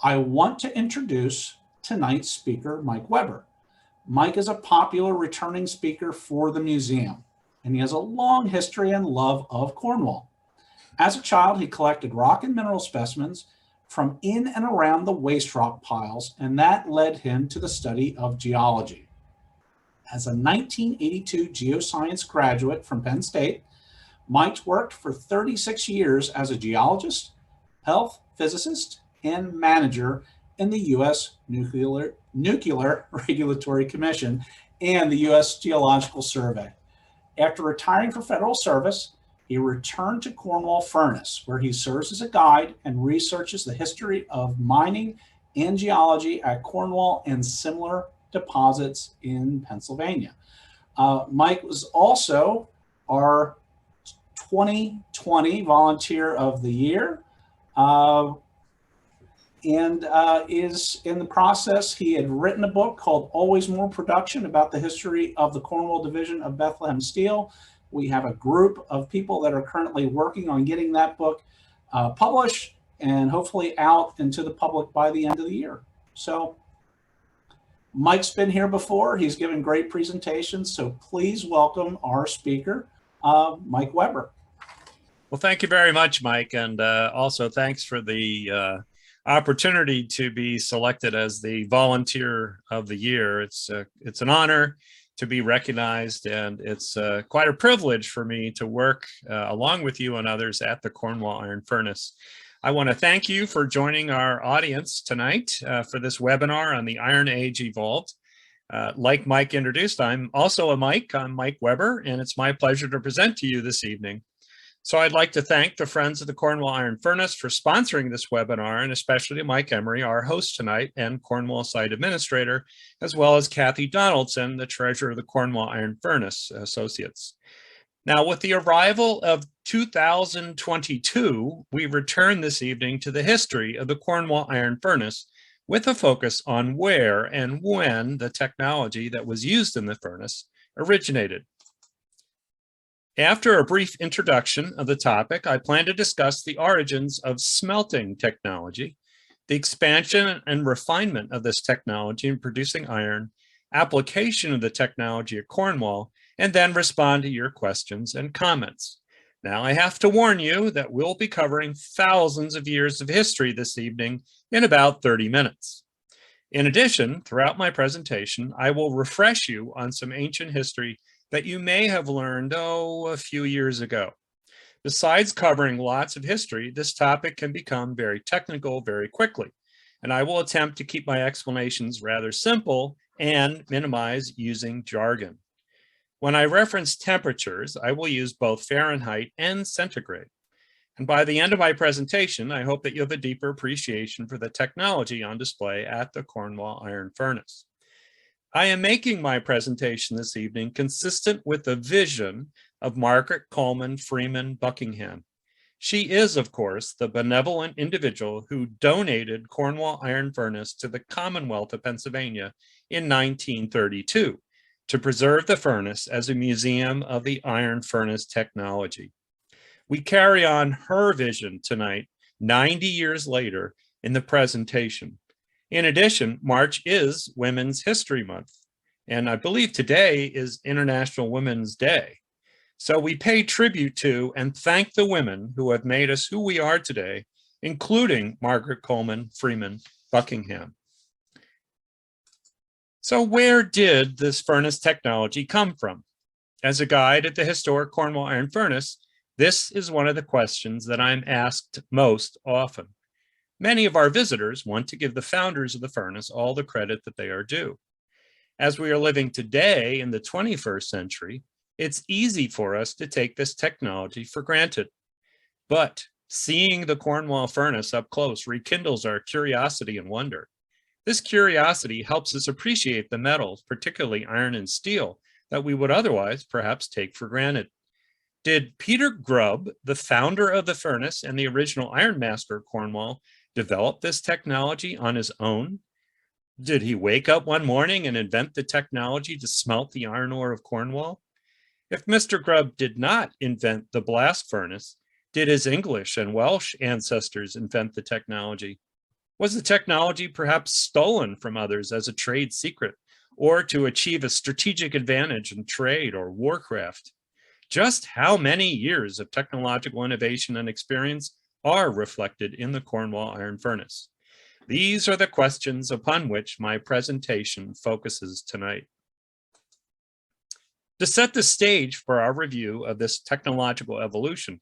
I want to introduce tonight's speaker, Mike Weber. Mike is a popular returning speaker for the museum, and he has a long history and love of Cornwall. As a child, he collected rock and mineral specimens from in and around the waste rock piles, and that led him to the study of geology. As a 1982 geoscience graduate from Penn State, Mike worked for 36 years as a geologist, health physicist, and manager in the U.S. Nuclear Regulatory Commission and the U.S. Geological Survey. After retiring from federal service, he returned to Cornwall Furnace, where he serves as a guide and researches the history of mining and geology at Cornwall and similar deposits in Pennsylvania. Mike was also our 2020 Volunteer of the Year, and is in the process. He had written a book called Always More Production about the history of the Cornwall division of Bethlehem Steel. We have a group of people that are currently working on getting that book published and hopefully out into the public by the end of the year. So Mike's been here before. He's given great presentations. So please welcome our speaker, Mike Weber. Well, thank you very much, Mike. And also thanks for the opportunity to be selected as the Volunteer of the Year. It's an honor to be recognized, and it's quite a privilege for me to work along with you and others at the Cornwall Iron Furnace. I want to thank you for joining our audience tonight for this webinar on the Iron Age Evolved. Like Mike introduced, I'm also a Mike. I'm Mike Weber, and it's my pleasure to present to you this evening. So I'd like to thank the Friends of the Cornwall Iron Furnace for sponsoring this webinar, and especially Mike Emery, our host tonight, and Cornwall Site Administrator, as well as Kathy Donaldson, the Treasurer of the Cornwall Iron Furnace Associates. Now, with the arrival of 2022, we return this evening to the history of the Cornwall Iron Furnace with a focus on where and when the technology that was used in the furnace originated. After a brief introduction of the topic, I plan to discuss the origins of smelting technology, the expansion and refinement of this technology in producing iron, application of the technology at Cornwall, and then respond to your questions and comments. Now, I have to warn you that we'll be covering thousands of years of history this evening in about 30 minutes. In addition, throughout my presentation, I will refresh you on some ancient history that you may have learned, a few years ago. Besides covering lots of history, this topic can become very technical very quickly, and I will attempt to keep my explanations rather simple and minimize using jargon. When I reference temperatures, I will use both Fahrenheit and centigrade. And by the end of my presentation, I hope that you have a deeper appreciation for the technology on display at the Cornwall Iron Furnace. I am making my presentation this evening consistent with the vision of Margaret Coleman Freeman Buckingham. She is, of course, the benevolent individual who donated Cornwall Iron Furnace to the Commonwealth of Pennsylvania in 1932 to preserve the furnace as a museum of the iron furnace technology. We carry on her vision tonight, 90 years later, in the presentation. In addition, March is Women's History Month, and I believe today is International Women's Day. So we pay tribute to and thank the women who have made us who we are today, including Margaret Coleman Freeman Buckingham. So where did this furnace technology come from? As a guide at the historic Cornwall Iron Furnace, this is one of the questions that I'm asked most often. Many of our visitors want to give the founders of the furnace all the credit that they are due. As we are living today in the 21st century, it's easy for us to take this technology for granted. But seeing the Cornwall furnace up close rekindles our curiosity and wonder. This curiosity helps us appreciate the metals, particularly iron and steel, that we would otherwise perhaps take for granted. Did Peter Grubb, the founder of the furnace and the original iron master of Cornwall, develop this technology on his own? Did he wake up one morning and invent the technology to smelt the iron ore of Cornwall? If Mr. Grubb did not invent the blast furnace, did his English and Welsh ancestors invent the technology? Was the technology perhaps stolen from others as a trade secret or to achieve a strategic advantage in trade or warcraft? Just how many years of technological innovation and experience are reflected in the Cornwall Iron Furnace? These are the questions upon which my presentation focuses tonight. To set the stage for our review of this technological evolution,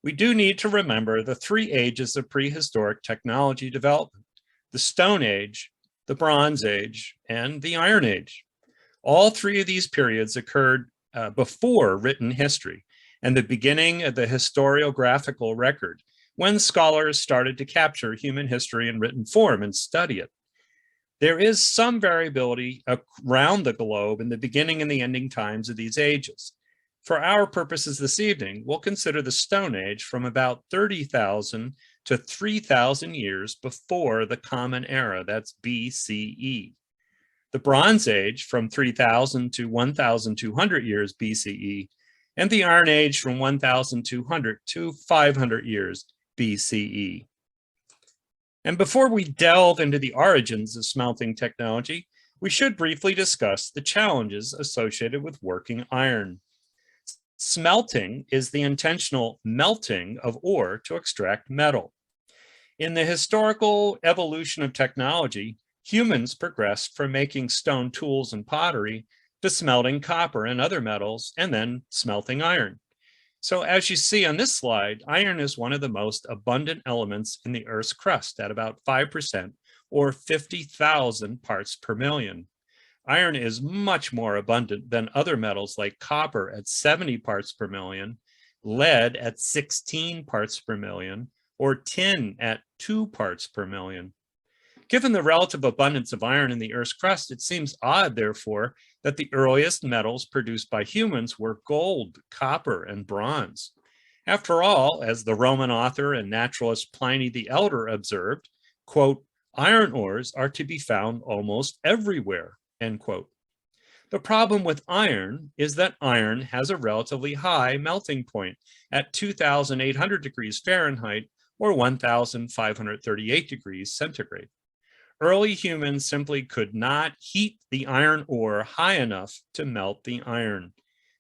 we do need to remember the three ages of prehistoric technology development: the Stone Age, the Bronze Age, and the Iron Age. All three of these periods occurred before written history and the beginning of the historiographical record, when scholars started to capture human history in written form and study it. There is some variability around the globe in the beginning and the ending times of these ages. For our purposes this evening, we'll consider the Stone Age from about 30,000 to 3,000 years before the Common Era, that's BCE. The Bronze Age from 3,000 to 1,200 years BCE, and the Iron Age from 1,200 to 500 years BCE. And before we delve into the origins of smelting technology, we should briefly discuss the challenges associated with working iron. Smelting is the intentional melting of ore to extract metal. In the historical evolution of technology, humans progressed from making stone tools and pottery to smelting copper and other metals, and then smelting iron. So as you see on this slide, iron is one of the most abundant elements in the Earth's crust at about 5%, or 50,000 parts per million. Iron is much more abundant than other metals like copper at 70 parts per million, lead at 16 parts per million, or tin at 2 parts per million. Given the relative abundance of iron in the Earth's crust, it seems odd, therefore, that the earliest metals produced by humans were gold, copper, and bronze. After all, as the Roman author and naturalist Pliny the Elder observed, quote, "Iron ores are to be found almost everywhere," end quote. The problem with iron is that iron has a relatively high melting point at 2,800 degrees Fahrenheit or 1,538 degrees centigrade. Early humans simply could not heat the iron ore high enough to melt the iron.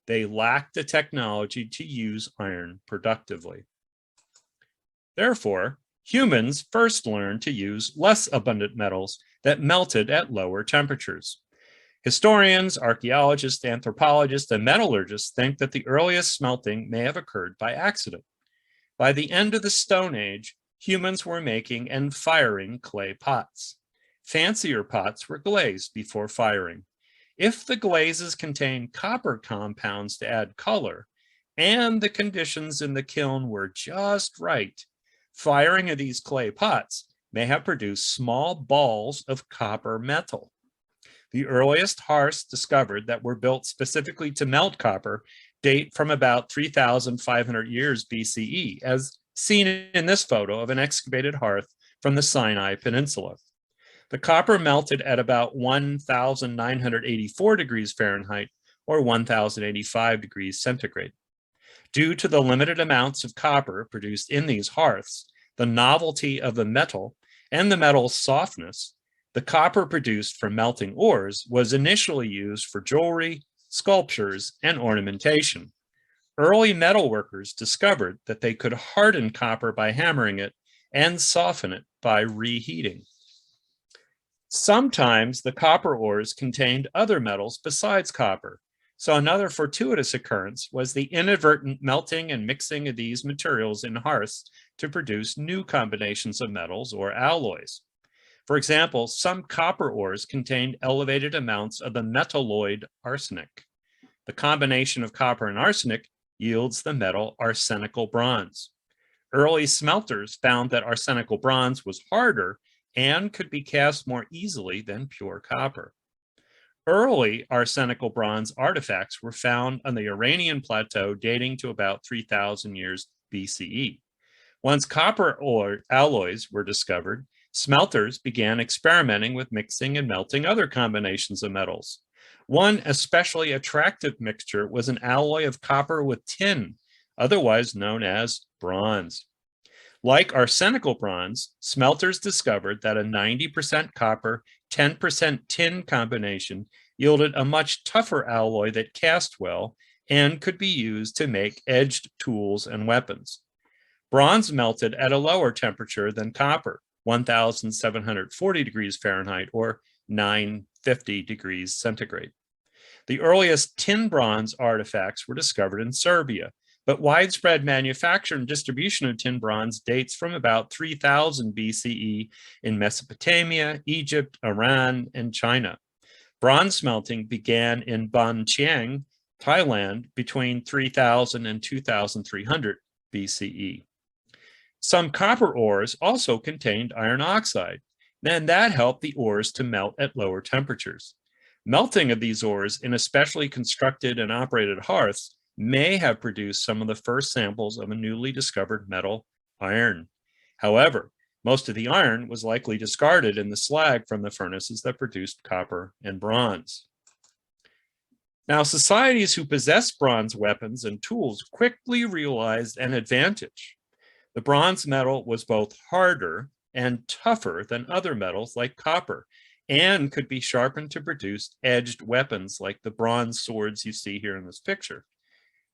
They lacked the technology to use iron productively. Therefore, humans first learned to use less abundant metals that melted at lower temperatures. Historians, archaeologists, anthropologists, and metallurgists think that the earliest smelting may have occurred by accident. By the end of the Stone Age, humans were making and firing clay pots. Fancier pots were glazed before firing. If the glazes contained copper compounds to add color, and the conditions in the kiln were just right, firing of these clay pots may have produced small balls of copper metal. The earliest hearths discovered that were built specifically to melt copper date from about 3,500 years BCE, as seen in this photo of an excavated hearth from the Sinai Peninsula. The copper melted at about 1,984 degrees Fahrenheit or 1,085 degrees centigrade. Due to the limited amounts of copper produced in these hearths, the novelty of the metal, and the metal's softness, the copper produced from melting ores was initially used for jewelry, sculptures, and ornamentation. Early metalworkers discovered that they could harden copper by hammering it and soften it by reheating. Sometimes the copper ores contained other metals besides copper, so another fortuitous occurrence was the inadvertent melting and mixing of these materials in hearths to produce new combinations of metals or alloys. For example, some copper ores contained elevated amounts of the metalloid arsenic. The combination of copper and arsenic yields the metal arsenical bronze. Early smelters found that arsenical bronze was harder and could be cast more easily than pure copper. Early arsenical bronze artifacts were found on the Iranian plateau dating to about 3,000 years BCE. Once copper ore alloys were discovered, smelters began experimenting with mixing and melting other combinations of metals. One especially attractive mixture was an alloy of copper with tin, otherwise known as bronze. Like arsenical bronze, smelters discovered that a 90% copper, 10% tin combination yielded a much tougher alloy that cast well and could be used to make edged tools and weapons. Bronze melted at a lower temperature than copper, 1,740 degrees Fahrenheit or 950 degrees centigrade. The earliest tin bronze artifacts were discovered in Serbia, but widespread manufacture and distribution of tin bronze dates from about 3000 BCE in Mesopotamia, Egypt, Iran, and China. Bronze smelting began in Ban Chiang, Thailand, between 3000 and 2300 BCE. Some copper ores also contained iron oxide, and that helped the ores to melt at lower temperatures. Melting of these ores in a specially constructed and operated hearths may have produced some of the first samples of a newly discovered metal, iron. However, most of the iron was likely discarded in the slag from the furnaces that produced copper and bronze. Now, societies who possessed bronze weapons and tools quickly realized an advantage. The bronze metal was both harder and tougher than other metals like copper, and could be sharpened to produce edged weapons like the bronze swords you see here in this picture.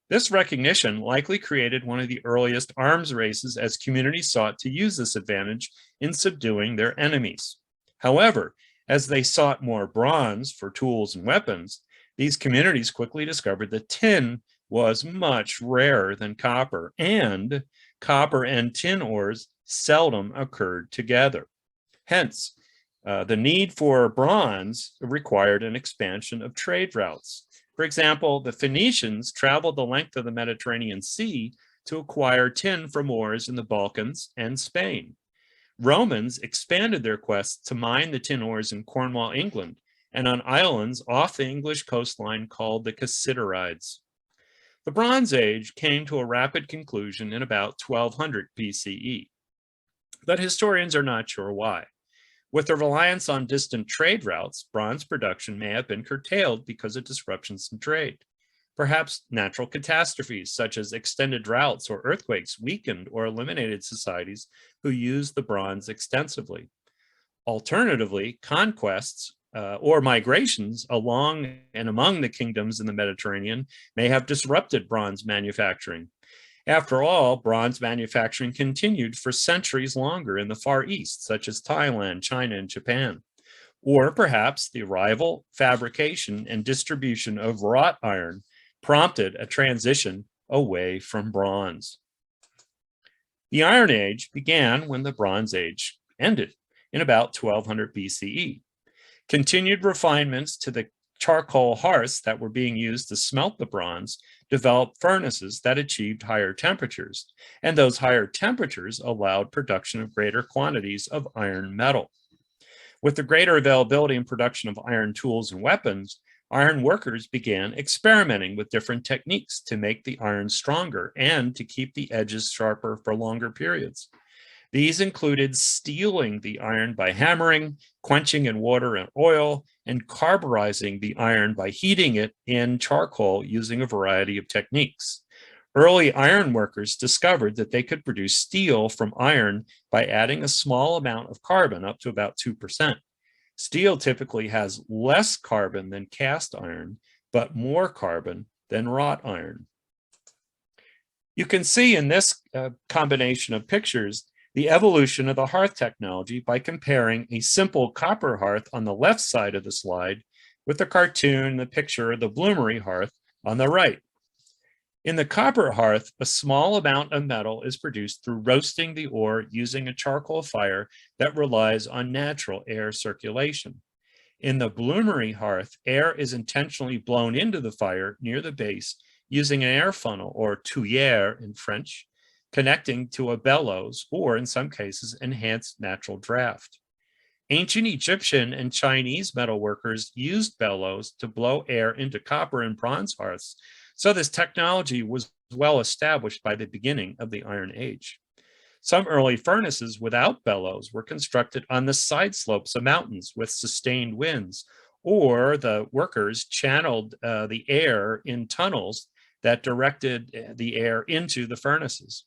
This recognition likely created one of the earliest arms races as communities sought to use this advantage in subduing their enemies. However, as they sought more bronze for tools and weapons, these communities quickly discovered that tin was much rarer than copper, and copper and tin ores seldom occurred together. Hence, the need for bronze required an expansion of trade routes. For example, the Phoenicians traveled the length of the Mediterranean Sea to acquire tin from ores in the Balkans and Spain. Romans expanded their quests to mine the tin ores in Cornwall, England, and on islands off the English coastline called the Cassiterides. The Bronze Age came to a rapid conclusion in about 1200 BCE, but historians are not sure why. With the reliance on distant trade routes, bronze production may have been curtailed because of disruptions in trade. Perhaps natural catastrophes such as extended droughts or earthquakes weakened or eliminated societies who used the bronze extensively. Alternatively, conquests or migrations along and among the kingdoms in the Mediterranean may have disrupted bronze manufacturing. After all, bronze manufacturing continued for centuries longer in the Far East, such as Thailand, China, and Japan. Or perhaps the arrival, fabrication, and distribution of wrought iron prompted a transition away from bronze. The Iron Age began when the Bronze Age ended in about 1200 BCE. Continued refinements to the charcoal hearths that were being used to smelt the bronze developed furnaces that achieved higher temperatures, and those higher temperatures allowed production of greater quantities of iron metal. With the greater availability and production of iron tools and weapons, iron workers began experimenting with different techniques to make the iron stronger and to keep the edges sharper for longer periods. These included steeling the iron by hammering, quenching in water and oil, and carburizing the iron by heating it in charcoal using a variety of techniques. Early iron workers discovered that they could produce steel from iron by adding a small amount of carbon, up to about 2%. Steel typically has less carbon than cast iron, but more carbon than wrought iron. You can see in this combination of pictures the evolution of the hearth technology by comparing a simple copper hearth on the left side of the slide with the cartoon, the picture of the bloomery hearth on the right. In the copper hearth, a small amount of metal is produced through roasting the ore using a charcoal fire that relies on natural air circulation. In the bloomery hearth, air is intentionally blown into the fire near the base using an air funnel, or tuyere in French, connecting to a bellows, or in some cases, enhanced natural draft. Ancient Egyptian and Chinese metalworkers used bellows to blow air into copper and bronze hearths, so this technology was well established by the beginning of the Iron Age. Some early furnaces without bellows were constructed on the side slopes of mountains with sustained winds, or the workers channeled the air in tunnels that directed the air into the furnaces.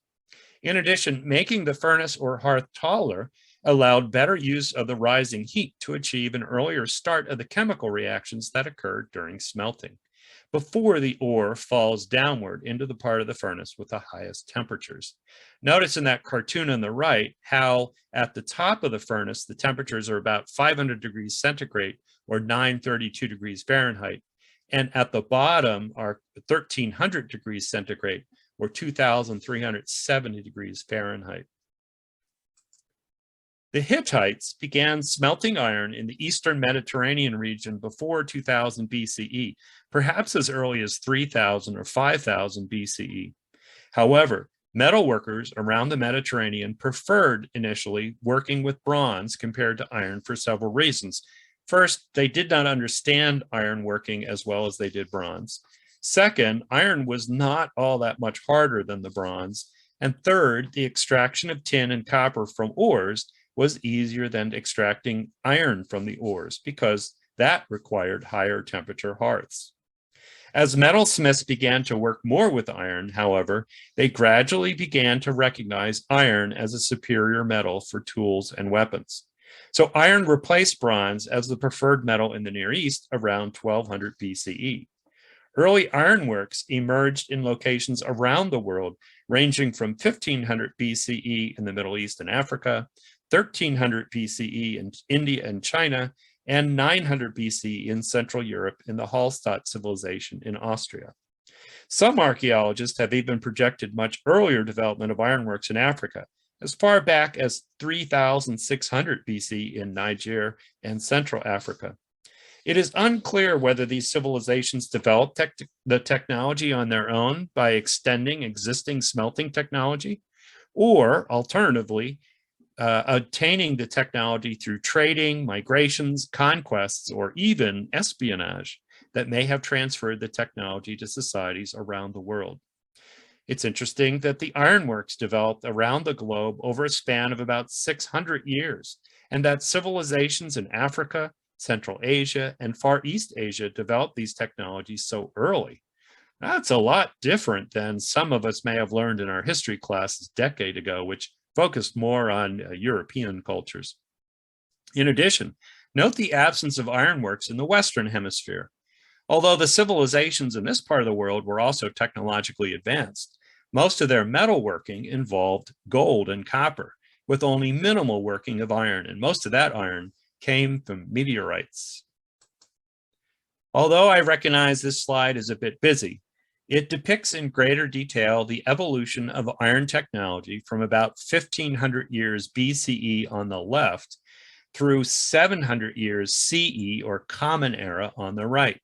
In addition, making the furnace or hearth taller allowed better use of the rising heat to achieve an earlier start of the chemical reactions that occurred during smelting, before the ore falls downward into the part of the furnace with the highest temperatures. Notice in that cartoon on the right how at the top of the furnace, the temperatures are about 500 degrees centigrade or 932 degrees Fahrenheit. And at the bottom are 1300 degrees centigrade or 2370 degrees Fahrenheit. The Hittites began smelting iron in the eastern Mediterranean region before 2000 BCE, perhaps as early as 3000 or 5000 BCE. However, metal workers around the Mediterranean preferred initially working with bronze compared to iron for several reasons. First, they did not understand iron working as well as they did bronze. Second, iron was not all that much harder than the bronze. And third, the extraction of tin and copper from ores was easier than extracting iron from the ores because that required higher temperature hearths. As metalsmiths began to work more with iron, however, they gradually began to recognize iron as a superior metal for tools and weapons. So iron replaced bronze as the preferred metal in the Near East around 1200 BCE. Early ironworks emerged in locations around the world, ranging from 1500 BCE in the Middle East and Africa, 1300 BCE in India and China, and 900 BCE in Central Europe in the Hallstatt civilization in Austria. Some archaeologists have even projected much earlier development of ironworks in Africa, as far back as 3600 BC in Niger and Central Africa. It is unclear whether these civilizations developed the technology on their own by extending existing smelting technology, or alternatively, obtaining the technology through trading, migrations, conquests, or even espionage that may have transferred the technology to societies around the world. It's interesting that the ironworks developed around the globe over a span of about 600 years, and that civilizations in Africa, Central Asia, and Far East Asia developed these technologies so early. That's a lot different than some of us may have learned in our history classes a decade ago, which focused more on European cultures. In addition, note the absence of ironworks in the Western Hemisphere. Although the civilizations in this part of the world were also technologically advanced, most of their metalworking involved gold and copper, with only minimal working of iron, and most of that iron came from meteorites. Although I recognize this slide is a bit busy, it depicts in greater detail the evolution of iron technology from about 1500 years BCE on the left through 700 years CE or Common Era on the right.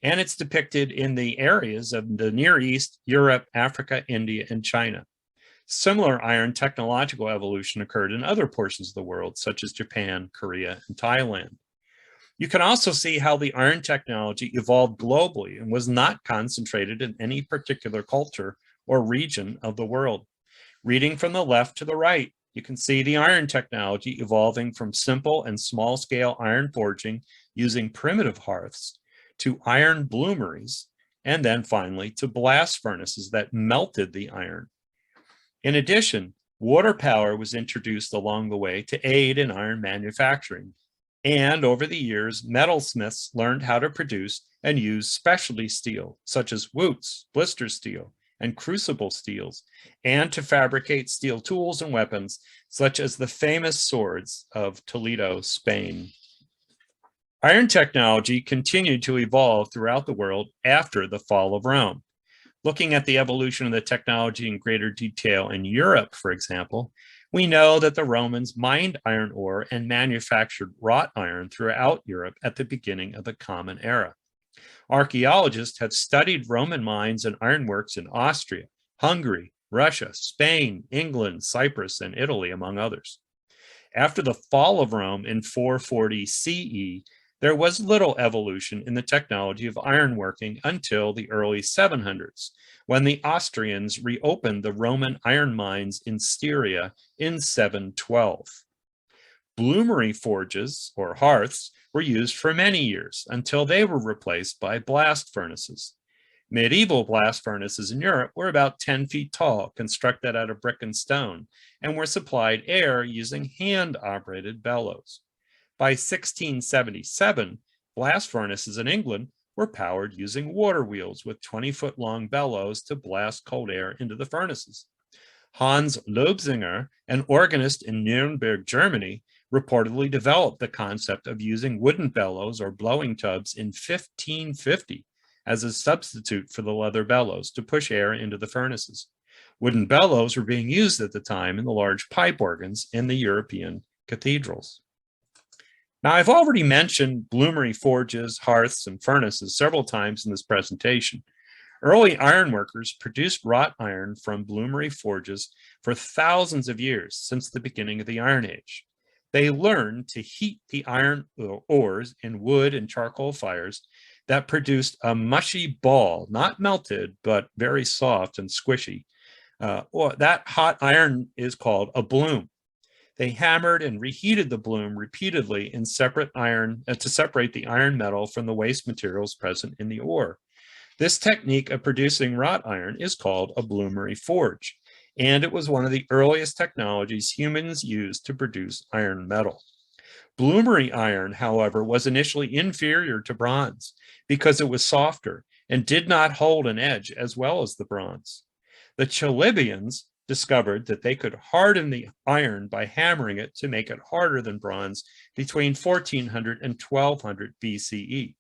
And it's depicted in the areas of the Near East, Europe, Africa, India, and China. Similar iron technological evolution occurred in other portions of the world, such as Japan, Korea, and Thailand. You can also see how the iron technology evolved globally and was not concentrated in any particular culture or region of the world. Reading from the left to the right, you can see the iron technology evolving from simple and small-scale iron forging using primitive hearths to iron bloomeries, and then finally to blast furnaces that melted the iron. In addition, water power was introduced along the way to aid in iron manufacturing. And over the years, metalsmiths learned how to produce and use specialty steel, such as woots, blister steel, and crucible steels, and to fabricate steel tools and weapons, such as the famous swords of Toledo, Spain. Iron technology continued to evolve throughout the world after the fall of Rome. Looking at the evolution of the technology in greater detail in Europe, for example, we know that the Romans mined iron ore and manufactured wrought iron throughout Europe at the beginning of the Common Era. Archaeologists have studied Roman mines and ironworks in Austria, Hungary, Russia, Spain, England, Cyprus, and Italy, among others. After the fall of Rome in 440 CE, there was little evolution in the technology of ironworking until the early 700s, when the Austrians reopened the Roman iron mines in Styria in 712. Bloomery forges, or hearths, were used for many years until they were replaced by blast furnaces. Medieval blast furnaces in Europe were about 10 feet tall, constructed out of brick and stone, and were supplied air using hand-operated bellows. By 1677, blast furnaces in England were powered using water wheels with 20-foot-long bellows to blast cold air into the furnaces. Hans Lobsinger, an organist in Nuremberg, Germany, reportedly developed the concept of using wooden bellows or blowing tubs in 1550 as a substitute for the leather bellows to push air into the furnaces. Wooden bellows were being used at the time in the large pipe organs in the European cathedrals. Now, I've already mentioned bloomery forges, hearths, and furnaces several times in this presentation. Early ironworkers produced wrought iron from bloomery forges for thousands of years since the beginning of the Iron Age. They learned to heat the iron ores in wood and charcoal fires that produced a mushy ball, not melted, but very soft and squishy. That hot iron is called a bloom. They hammered and reheated the bloom repeatedly in separate iron to separate the iron metal from the waste materials present in the ore. This technique of producing wrought iron is called a bloomery forge, and it was one of the earliest technologies humans used to produce iron metal. Bloomery iron, however, was initially inferior to bronze because it was softer and did not hold an edge as well as the bronze. The Chalybians discovered that they could harden the iron by hammering it to make it harder than bronze between 1400 and 1200 BCE.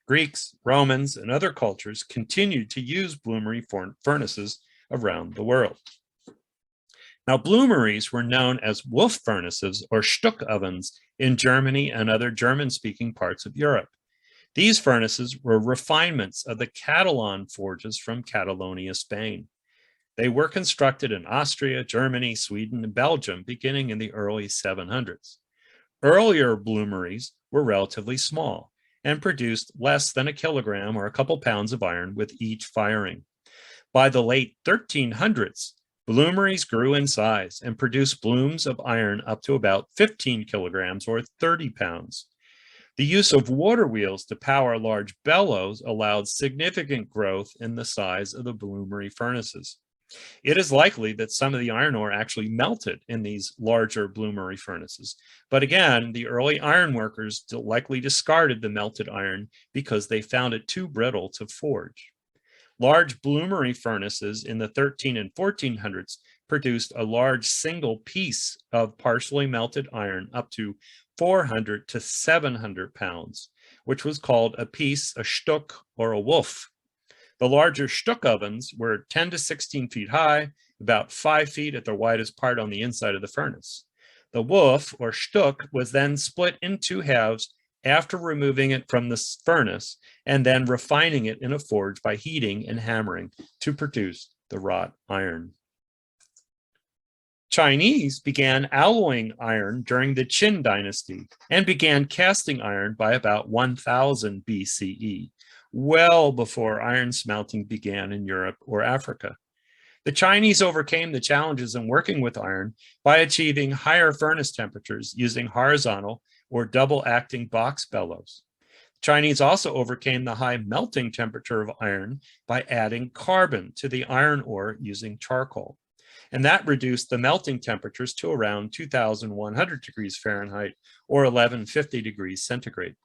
Greeks, Romans, and other cultures continued to use bloomery furnaces around the world. Now, bloomeries were known as wolf furnaces or Stuck ovens in Germany and other German-speaking parts of Europe. These furnaces were refinements of the Catalan forges from Catalonia, Spain. They were constructed in Austria, Germany, Sweden, and Belgium beginning in the early 700s. Earlier bloomeries were relatively small and produced less than a kilogram or a couple pounds of iron with each firing. By the late 1300s, bloomeries grew in size and produced blooms of iron up to about 15 kilograms or 30 pounds. The use of water wheels to power large bellows allowed significant growth in the size of the bloomery furnaces. It is likely that some of the iron ore actually melted in these larger bloomery furnaces. But again, the early iron workers likely discarded the melted iron because they found it too brittle to forge. Large bloomery furnaces in the 13 and 1400s produced a large single piece of partially melted iron up to 400 to 700 pounds, which was called a piece, a Stuck, or a wolf. The larger Stuck ovens were 10 to 16 feet high, about 5 feet at the widest part on the inside of the furnace. The wolf, or Stuck, was then split in two halves after removing it from the furnace and then refining it in a forge by heating and hammering to produce the wrought iron. Chinese began alloying iron during the Qin dynasty and began casting iron by about 1000 BCE, well before iron smelting began in Europe or Africa. The Chinese overcame the challenges in working with iron by achieving higher furnace temperatures using horizontal or double-acting box bellows. Chinese also overcame the high melting temperature of iron by adding carbon to the iron ore using charcoal. And that reduced the melting temperatures to around 2,100 degrees Fahrenheit or 1150 degrees centigrade.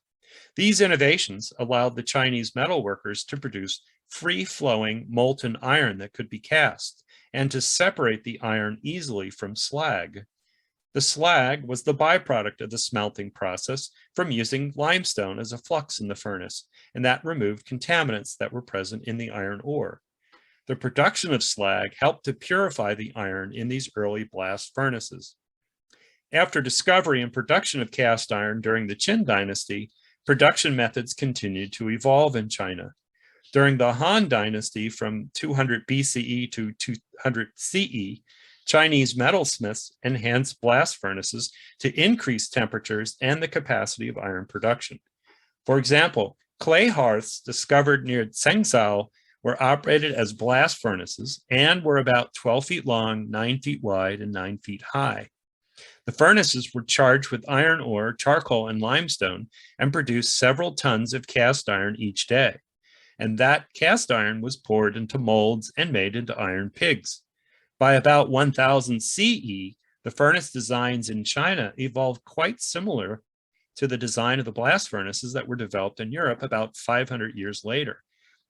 These innovations allowed the Chinese metalworkers to produce free-flowing molten iron that could be cast and to separate the iron easily from slag. The slag was the byproduct of the smelting process from using limestone as a flux in the furnace, and that removed contaminants that were present in the iron ore. The production of slag helped to purify the iron in these early blast furnaces. After discovery and production of cast iron during the Qin dynasty, production methods continued to evolve in China. During the Han dynasty from 200 BCE to 200 CE, Chinese metalsmiths enhanced blast furnaces to increase temperatures and the capacity of iron production. For example, clay hearths discovered near Tsengzao were operated as blast furnaces and were about 12 feet long, 9 feet wide, and 9 feet high. The furnaces were charged with iron ore, charcoal, and limestone and produced several tons of cast iron each day. and that cast iron was poured into molds and made into iron pigs. By about 1000 CE, the furnace designs in China evolved quite similar to the design of the blast furnaces that were developed in Europe about 500 years later.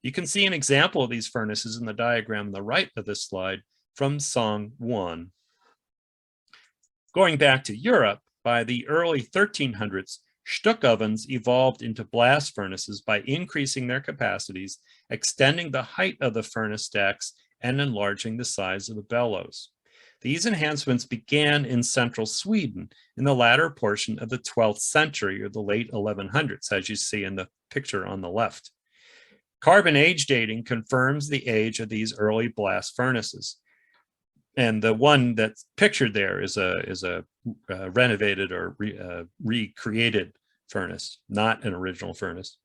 You can see an example of these furnaces in the diagram on the right of this slide from Song 1. Going back to Europe, by the early 1300s, Stuck ovens evolved into blast furnaces by increasing their capacities, extending the height of the furnace stacks, and enlarging the size of the bellows. These enhancements began in central Sweden in the latter portion of the 12th century or the late 1100s, as you see in the picture on the left. Carbon age dating confirms the age of these early blast furnaces. And the one that's pictured there is a renovated or recreated furnace, not an original furnace.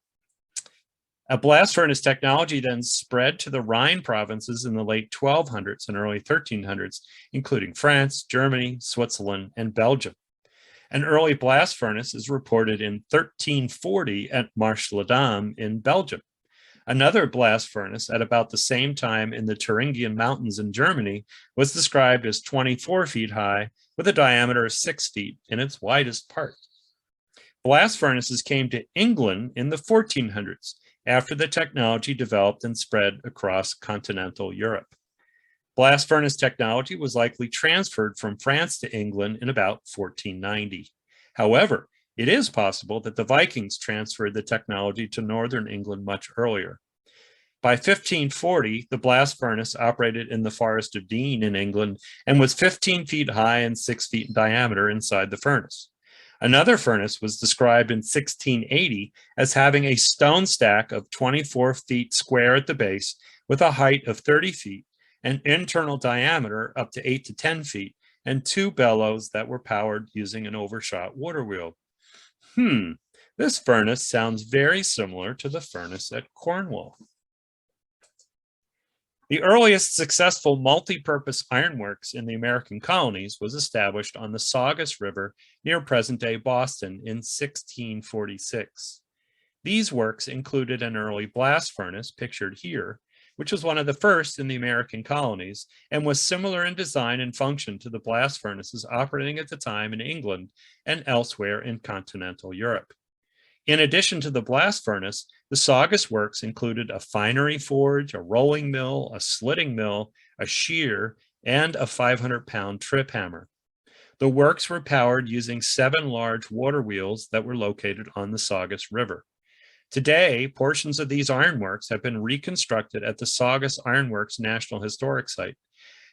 A blast furnace technology then spread to the Rhine provinces in the late 1200s and early 1300s, including France, Germany, Switzerland, and Belgium. An early blast furnace is reported in 1340 at Marche-les-Dames in Belgium. Another blast furnace at about the same time in the Thuringian Mountains in Germany was described as 24 feet high with a diameter of 6 feet in its widest part. Blast furnaces came to England in the 1400s after the technology developed and spread across continental Europe. Blast furnace technology was likely transferred from France to England in about 1490. However, it is possible that the Vikings transferred the technology to northern England much earlier. By 1540, the blast furnace operated in the Forest of Dean in England and was 15 feet high and 6 feet in diameter inside the furnace. Another furnace was described in 1680 as having a stone stack of 24 feet square at the base with a height of 30 feet, an internal diameter up to 8 to 10 feet, and 2 bellows that were powered using an overshot water wheel. This furnace sounds very similar to the furnace at Cornwall. The earliest successful multi-purpose ironworks in the American colonies was established on the Saugus River near present-day Boston in 1646. These works included an early blast furnace, pictured here, which was one of the first in the American colonies and was similar in design and function to the blast furnaces operating at the time in England and elsewhere in continental Europe. In addition to the blast furnace, the Saugus works included a finery forge, a rolling mill, a slitting mill, a shear, and a 500-pound trip hammer. The works were powered using 7 large water wheels that were located on the Saugus River. Today, portions of these ironworks have been reconstructed at the Saugus Ironworks National Historic Site.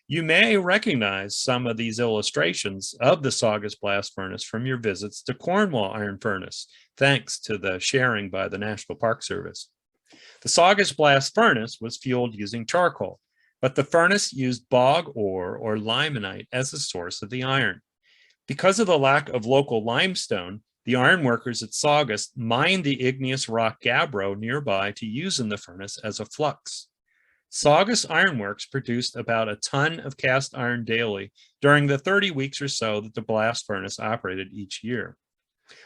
You may recognize some of these illustrations of the Saugus blast furnace from your visits to Cornwall Iron Furnace, thanks to the sharing by the National Park Service. The Saugus blast furnace was fueled using charcoal, but the furnace used bog ore or limonite as the source of the iron. Because of the lack of local limestone, the ironworkers at Saugus mined the igneous rock gabbro nearby to use in the furnace as a flux. Saugus Ironworks produced about a ton of cast iron daily during the 30 weeks or so that the blast furnace operated each year.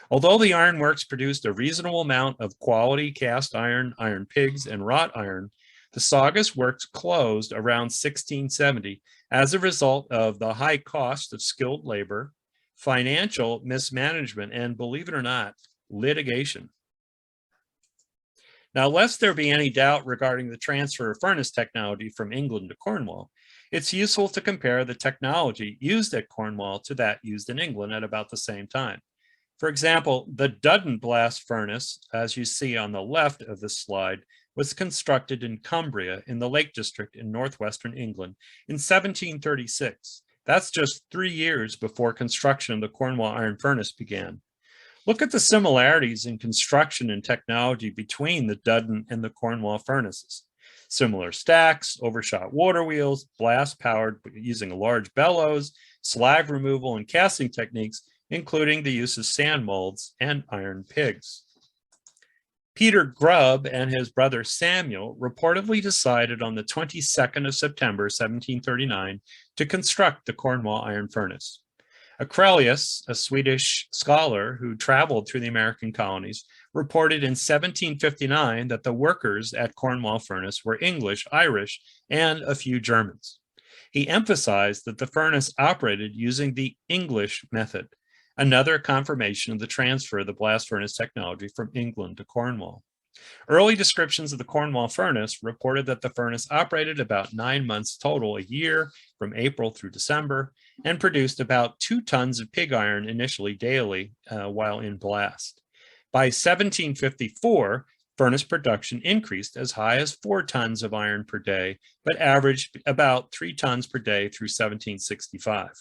Although the ironworks produced a reasonable amount of quality cast iron, iron pigs, and wrought iron, the Saugus works closed around 1670 as a result of the high cost of skilled labor, financial mismanagement, and, believe it or not, litigation. Now, lest there be any doubt regarding the transfer of furnace technology from England to Cornwall, it's useful to compare the technology used at Cornwall to that used in England at about the same time. For example, the Dudden blast furnace, as you see on the left of this slide, was constructed in Cumbria in the Lake District in northwestern England in 1736. That's just 3 years before construction of the Cornwall Iron Furnace began. Look at the similarities in construction and technology between the Dudden and the Cornwall furnaces. Similar stacks, overshot water wheels, blast powered using large bellows, slag removal and casting techniques, including the use of sand molds and iron pigs. Peter Grubb and his brother Samuel reportedly decided on the 22nd of September, 1739, to construct the Cornwall Iron Furnace. Acrelius, a Swedish scholar who traveled through the American colonies, reported in 1759 that the workers at Cornwall Furnace were English, Irish, and a few Germans. He emphasized that the furnace operated using the English method, another confirmation of the transfer of the blast furnace technology from England to Cornwall. Early descriptions of the Cornwall furnace reported that the furnace operated about 9 months total a year from April through December and produced about 2 tons of pig iron initially daily while in blast. By 1754, furnace production increased as high as 4 tons of iron per day, but averaged about 3 tons per day through 1765.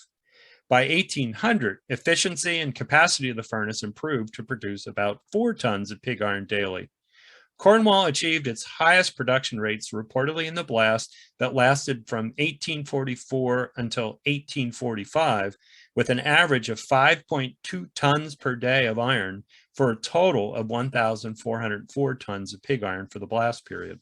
By 1800, efficiency and capacity of the furnace improved to produce about 4 tons of pig iron daily. Cornwall achieved its highest production rates reportedly in the blast that lasted from 1844 until 1845, with an average of 5.2 tons per day of iron for a total of 1,404 tons of pig iron for the blast period.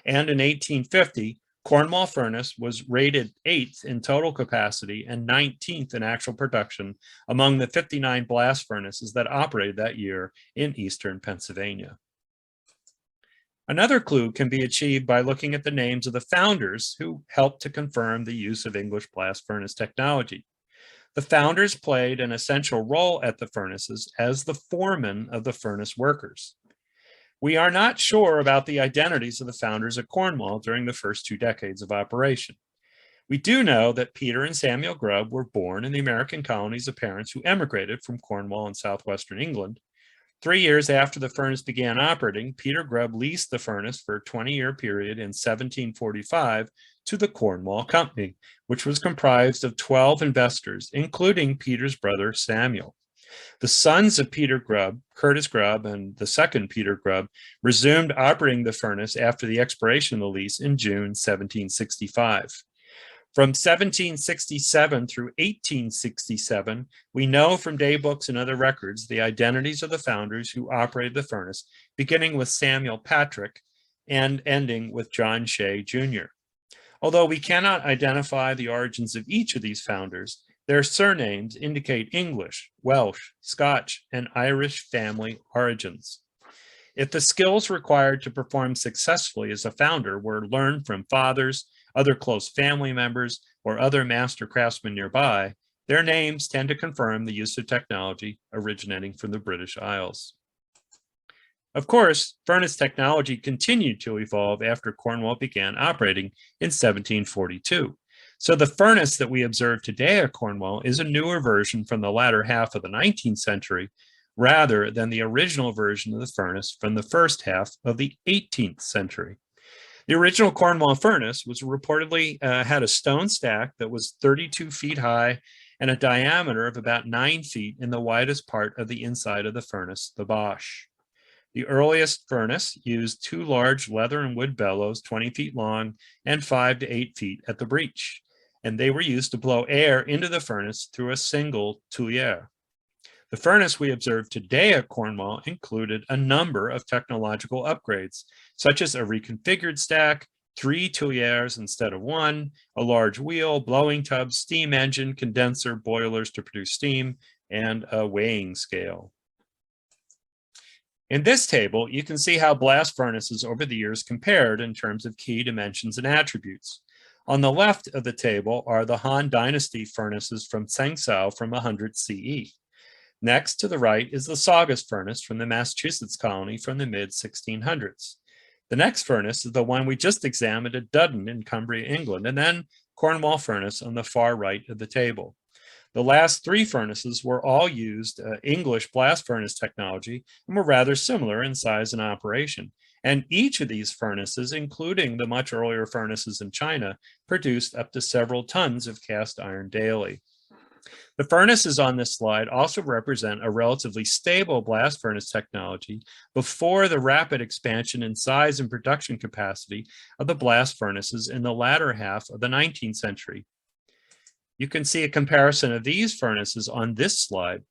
And in 1850, Cornwall Furnace was rated 8th in total capacity and 19th in actual production among the 59 blast furnaces that operated that year in eastern Pennsylvania. Another clue can be achieved by looking at the names of the founders who helped to confirm the use of English blast furnace technology. The founders played an essential role at the furnaces as the foremen of the furnace workers. We are not sure about the identities of the founders at Cornwall during the first 2 decades of operation. We do know that Peter and Samuel Grubb were born in the American colonies of parents who emigrated from Cornwall in southwestern England. 3 years after the furnace began operating, Peter Grubb leased the furnace for a 20-year period in 1745 to the Cornwall Company, which was comprised of 12 investors, including Peter's brother Samuel. The sons of Peter Grubb, Curtis Grubb and the second Peter Grubb, resumed operating the furnace after the expiration of the lease in June 1765. From 1767 through 1867, we know from daybooks and other records the identities of the founders who operated the furnace, beginning with Samuel Patrick and ending with John Shea Jr. Although we cannot identify the origins of each of these founders, their surnames indicate English, Welsh, Scotch, and Irish family origins. If the skills required to perform successfully as a founder were learned from fathers, other close family members, or other master craftsmen nearby, their names tend to confirm the use of technology originating from the British Isles. Of course, furnace technology continued to evolve after Cornwall began operating in 1742. So the furnace that we observe today at Cornwall is a newer version from the latter half of the 19th century, rather than the original version of the furnace from the first half of the 18th century. The original Cornwall furnace was reportedly had a stone stack that was 32 feet high and a diameter of about 9 feet in the widest part of the inside of the furnace, the bosh. The earliest furnace used 2 large leather and wood bellows 20 feet long and 5 to 8 feet at the breech, and they were used to blow air into the furnace through a single tuyere. The furnace we observe today at Cornwall included a number of technological upgrades, such as a reconfigured stack, 3 tuyères instead of 1, a large wheel, blowing tub, steam engine, condenser, boilers to produce steam, and a weighing scale. In this table, you can see how blast furnaces over the years compared in terms of key dimensions and attributes. On the left of the table are the Han Dynasty furnaces from Tsingtao from 100 CE. Next to the right is the Saugus furnace from the Massachusetts colony from the mid-1600s. The next furnace is the one we just examined at Dudden in Cumbria, England, and then Cornwall furnace on the far right of the table. The last 3 furnaces were all used English blast furnace technology and were rather similar in size and operation. And each of these furnaces, including the much earlier furnaces in China, produced up to several tons of cast iron daily. The furnaces on this slide also represent a relatively stable blast furnace technology before the rapid expansion in size and production capacity of the blast furnaces in the latter half of the 19th century. You can see a comparison of these furnaces on this slide,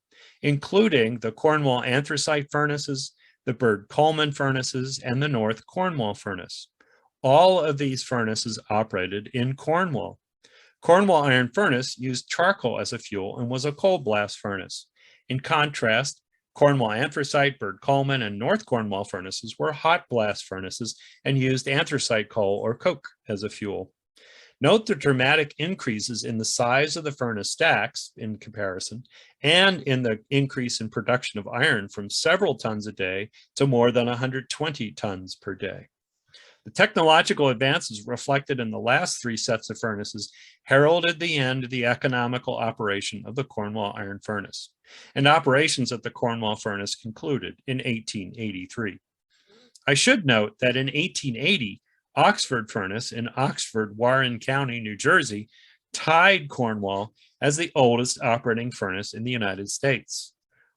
including the Cornwall anthracite furnaces, the Bird Coleman furnaces, and the North Cornwall furnace. All of these furnaces operated in Cornwall. Cornwall Iron Furnace used charcoal as a fuel and was a coal blast furnace. In contrast, Cornwall Anthracite, Bird Coleman, and North Cornwall furnaces were hot blast furnaces and used anthracite coal or coke as a fuel. Note the dramatic increases in the size of the furnace stacks in comparison, and in the increase in production of iron from several tons a day to more than 120 tons per day. The technological advances reflected in the last three sets of furnaces heralded the end of the economical operation of the Cornwall Iron Furnace, and operations at the Cornwall Furnace concluded in 1883. I should note that in 1880, Oxford Furnace in Oxford, Warren County, New Jersey, tied Cornwall as the oldest operating furnace in the United States.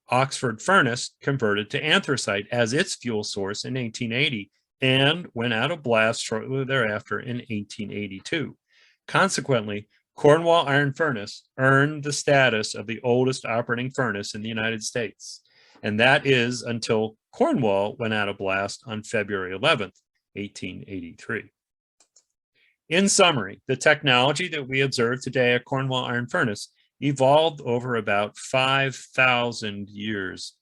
Oxford Furnace converted to anthracite as its fuel source in 1880 and went out of blast shortly thereafter in 1882. Consequently, Cornwall Iron Furnace earned the status of the oldest operating furnace in the United States, and that is until Cornwall went out of blast on February 11th, 1883. In summary, the technology that we observe today at Cornwall Iron Furnace evolved over about 5,000 years.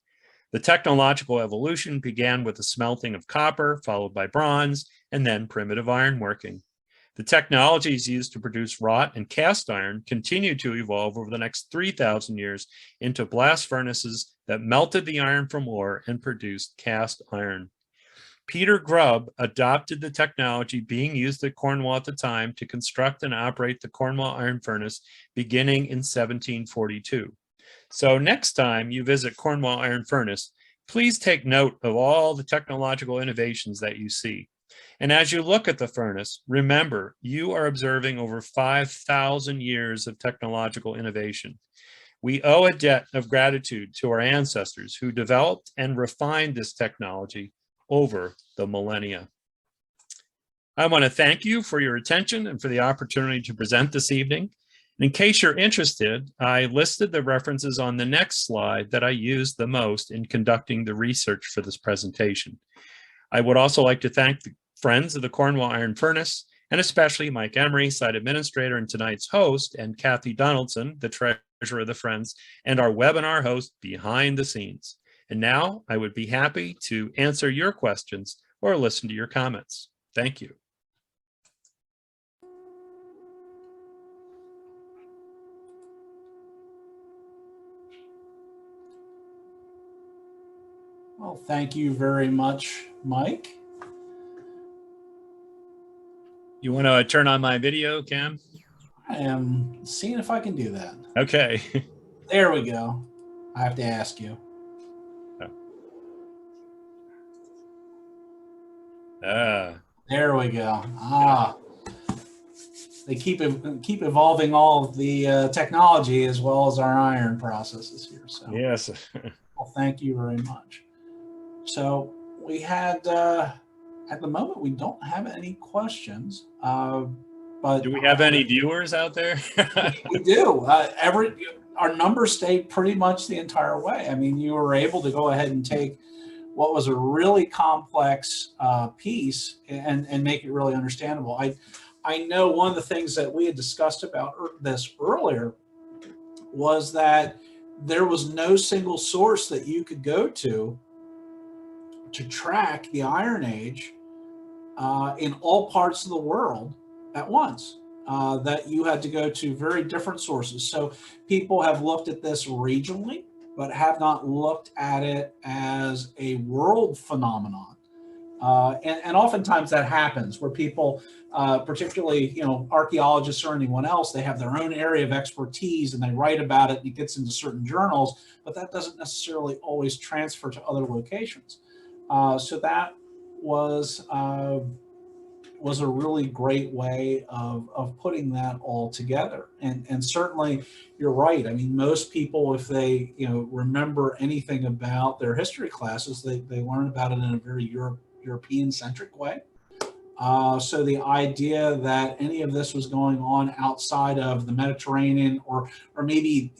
The technological evolution began with the smelting of copper, followed by bronze, and then primitive ironworking. The technologies used to produce wrought and cast iron continued to evolve over the next 3,000 years into blast furnaces that melted the iron from ore and produced cast iron. Peter Grubb adopted the technology being used at Cornwall at the time to construct and operate the Cornwall Iron Furnace beginning in 1742. So next time you visit Cornwall Iron Furnace, please take note of all the technological innovations that you see. And as you look at the furnace, remember, you are observing over 5,000 years of technological innovation. We owe a debt of gratitude to our ancestors who developed and refined this technology over the millennia. I want to thank you for your attention and for the opportunity to present this evening. In case you're interested, I listed the references on the next slide that I used the most in conducting the research for this presentation. I would also like to thank the friends of the Cornwall Iron Furnace, and especially Mike Emery, site administrator and tonight's host, and Kathy Donaldson, the treasurer of the Friends, and our webinar host behind the scenes. And now I would be happy to answer your questions or listen to your comments. Thank you. Well, thank you very much, Mike. You want to turn on my video, Cam? I am seeing if I can do that. Okay. There we go. I have to ask you. There we go. They keep evolving all of the technology as well as our iron processes here. So yes. Well, thank you very much. So we had at the moment we don't have any questions, but do we have any viewers out there? We do. Our numbers stayed pretty much the entire way. I mean, you were able to go ahead and take what was a really complex piece and make it really understandable. I know one of the things that we had discussed about this earlier was that there was no single source that you could go to track the Iron Age in all parts of the world at once. That you had to go to very different sources. So people have looked at this regionally, but have not looked at it as a world phenomenon. And oftentimes that happens where people, particularly, archaeologists or anyone else, they have their own area of expertise and they write about it and it gets into certain journals, but that doesn't necessarily always transfer to other locations. So that was a really great way of putting that all together. And certainly you're right. I mean, most people, if they remember anything about their history classes, they learn about it in a very European-centric way. So the idea that any of this was going on outside of the Mediterranean or maybe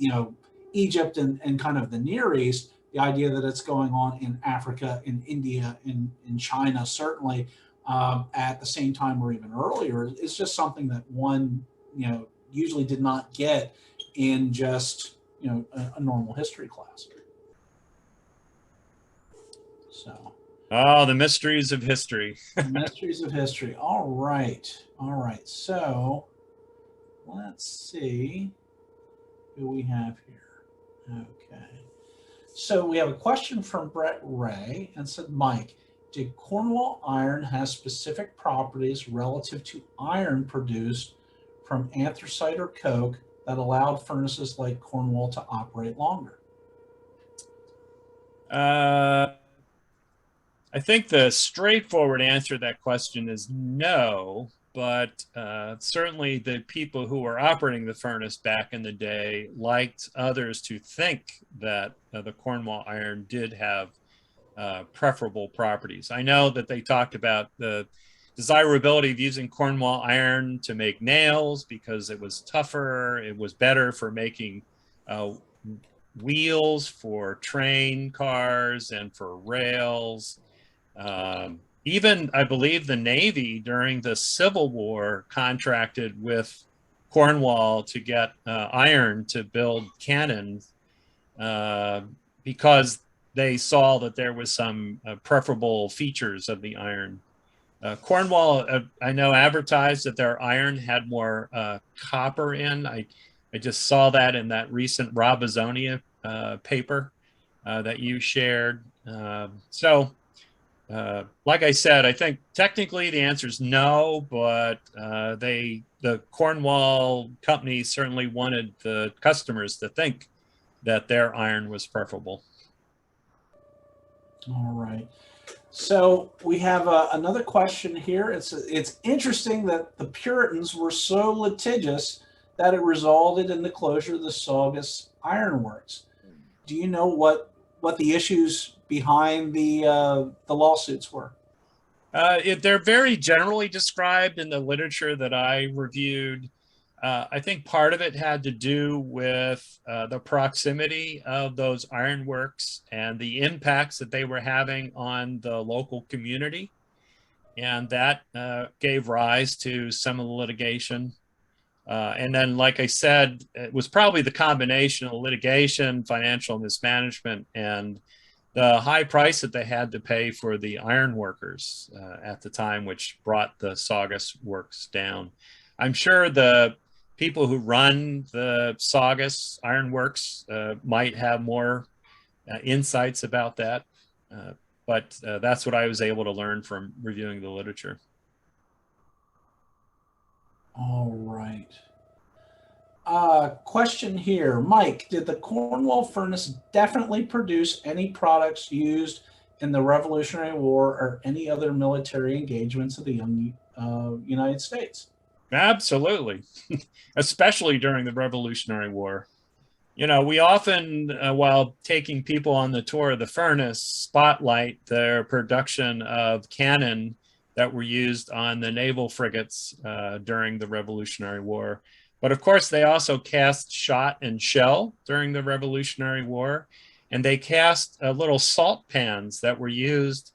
Egypt and kind of the Near East, the idea that it's going on in Africa, in India, in China, certainly at the same time or even earlier, is just something that one usually did not get in just, a normal history class. So, Oh, the mysteries of history. mysteries of history. All right. All right. So let's see who we have here. Okay. So we have a question from Brett Ray and said, Mike, did Cornwall iron have specific properties relative to iron produced from anthracite or coke that allowed furnaces like Cornwall to operate longer? I think the straightforward answer to that question is no, but certainly the people who were operating the furnace back in the day liked others to think that the Cornwall iron did have preferable properties. I know that they talked about the desirability of using Cornwall iron to make nails because it was tougher, it was better for making wheels for train cars and for rails. Even, I believe, the Navy during the Civil War contracted with Cornwall to get iron to build cannons because they saw that there was some preferable features of the iron. Cornwall, I know, advertised that their iron had more copper in. I just saw that in that recent Robizonia paper that you shared. Like I said, I think technically the answer is no, but the Cornwall company certainly wanted the customers to think that their iron was preferable. All right. So we have another question here. It's interesting that the Puritans were so litigious that it resulted in the closure of the Saugus Iron Works. Do you know what the issues behind the lawsuits were? They're very generally described in the literature that I reviewed. I think part of it had to do with the proximity of those ironworks and the impacts that they were having on the local community. And that gave rise to some of the litigation. And then, like I said, it was probably the combination of litigation, financial mismanagement, and the high price that they had to pay for the iron workers at the time, which brought the Saugus works down. I'm sure the people who run the Saugus Iron Works might have more insights about that, but that's what I was able to learn from reviewing the literature. All right. Question here. Mike, did the Cornwall furnace definitely produce any products used in the Revolutionary War or any other military engagements of the young United States? Absolutely, especially during the Revolutionary War. You know, we often, while taking people on the tour of the furnace, spotlight their production of cannon that were used on the naval frigates during the Revolutionary War. But of course, they also cast shot and shell during the Revolutionary War, and they cast little salt pans that were used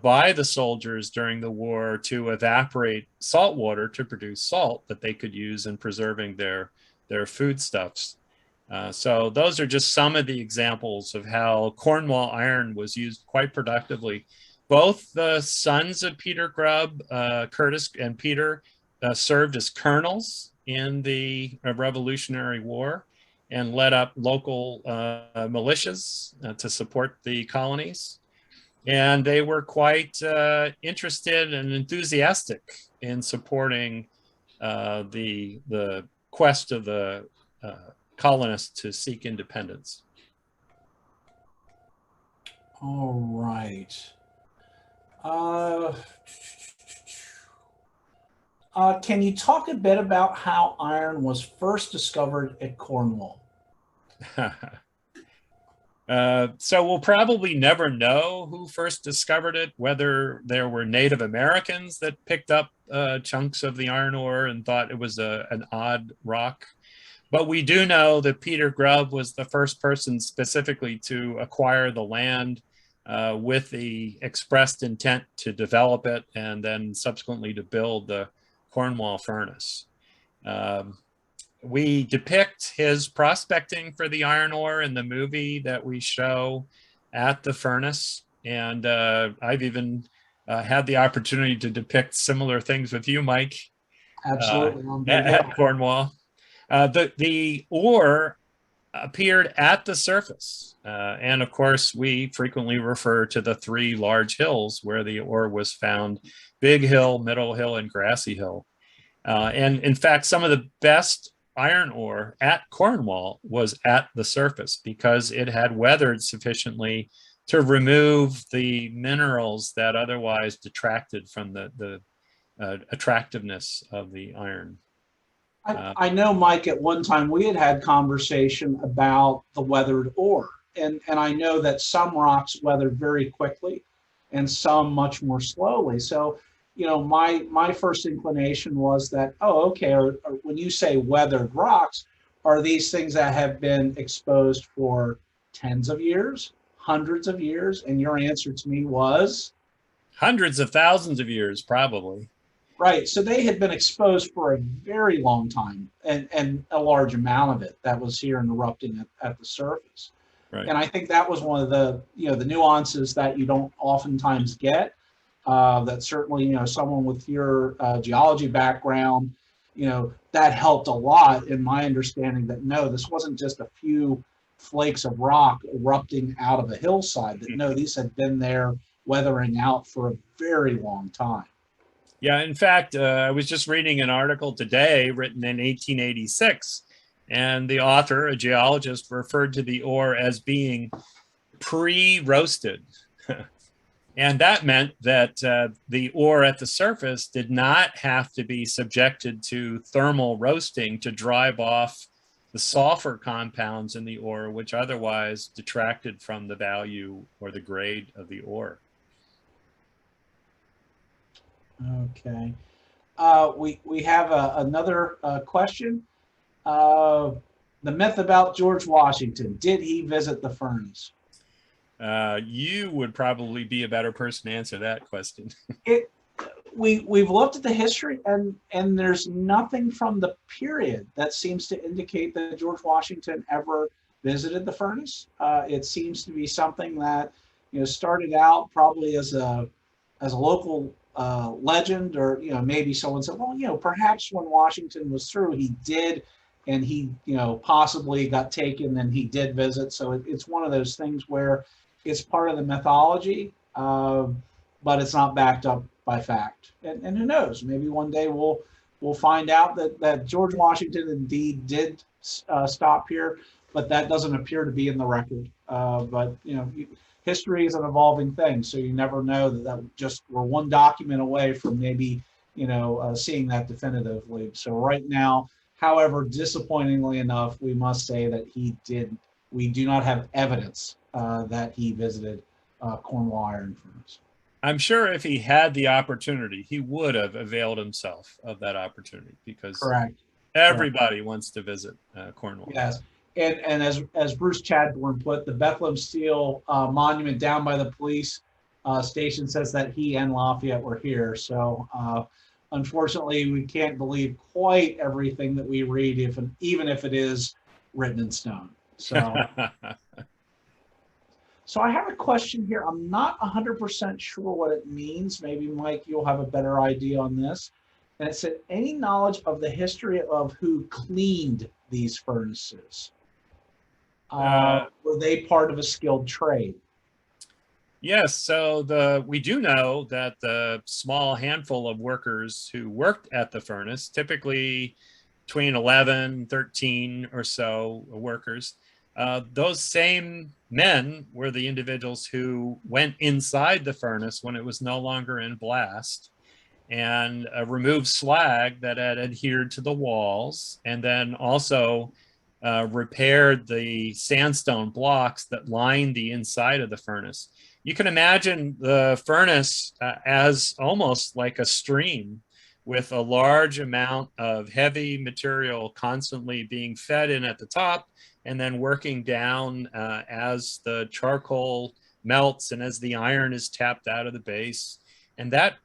by the soldiers during the war to evaporate salt water to produce salt that they could use in preserving their foodstuffs. So those are just some of the examples of how Cornwall iron was used quite productively. Both the sons of Peter Grubb, Curtis and Peter, served as colonels in the Revolutionary War and led up local militias to support the colonies. And they were quite interested and enthusiastic in supporting the quest of the colonists to seek independence. All right. Can you talk a bit about how iron was first discovered at Cornwall? So we'll probably never know who first discovered it, whether there were Native Americans that picked up chunks of the iron ore and thought it was an odd rock. But we do know that Peter Grubb was the first person specifically to acquire the land with the expressed intent to develop it and then subsequently to build the Cornwall furnace. we depict his prospecting for the iron ore in the movie that we show at the furnace. And I've even had the opportunity to depict similar things with you, Mike, Absolutely. at Cornwall. The ore appeared at the surface. And of course, we frequently refer to the three large hills where the ore was found: Big Hill, Middle Hill, and Grassy Hill. And in fact, some of the best iron ore at Cornwall was at the surface because it had weathered sufficiently to remove the minerals that otherwise detracted from the attractiveness of the iron. I know, Mike, at one time we had conversation about the weathered ore. And I know that some rocks weathered very quickly and some much more slowly. So, my first inclination was that, oh, okay, or when you say weathered rocks, are these things that have been exposed for tens of years, hundreds of years? And your answer to me was? Hundreds of thousands of years, probably. Right. So they had been exposed for a very long time, and a large amount of it that was here and erupting at the surface. Right. And I think that was one of the, the nuances that you don't oftentimes get. That certainly, someone with your geology background, that helped a lot in my understanding that no, this wasn't just a few flakes of rock erupting out of a hillside. That no, these had been there weathering out for a very long time. Yeah, in fact, I was just reading an article today written in 1886, and the author, a geologist, referred to the ore as being pre-roasted. And that meant that the ore at the surface did not have to be subjected to thermal roasting to drive off the sulfur compounds in the ore, which otherwise detracted from the value or the grade of the ore. Okay. We have another question. The myth about George Washington. Did he visit the furnace? You would probably be a better person to answer that question. We've looked at the history, and there's nothing from the period that seems to indicate that George Washington ever visited the furnace. It seems to be something that started out probably as a local legend, or maybe someone said, well, perhaps when Washington was through, he did, and he possibly got taken and he did visit. So it's one of those things where it's part of the mythology, but it's not backed up by fact. And who knows? Maybe one day we'll find out that George Washington indeed did stop here, but that doesn't appear to be in the record. But history is an evolving thing, so you never know that just we're one document away from maybe seeing that definitively. So right now, however, disappointingly enough, we must say that he did. We do not have evidence that he visited Cornwall Iron Furnace. I'm sure if he had the opportunity, he would have availed himself of that opportunity, because Correct. Everybody wants to visit Cornwall. Yes. And as Bruce Chadbourne put, the Bethlehem Steel monument down by the police station says that he and Lafayette were here. So unfortunately, we can't believe quite everything that we read, even if it is written in stone. So, so I have a question here. I'm not 100% sure what it means. Maybe, Mike, you'll have a better idea on this. And it said, any knowledge of the history of who cleaned these furnaces? Were they part of a skilled trade? Yes, so we do know that the small handful of workers who worked at the furnace, typically between 11, 13 or so workers, those same men were the individuals who went inside the furnace when it was no longer in blast and removed slag that had adhered to the walls, and then also repaired the sandstone blocks that lined the inside of the furnace. You can imagine the furnace as almost like a stream, with a large amount of heavy material constantly being fed in at the top and then working down as the charcoal melts and as the iron is tapped out of the base. And that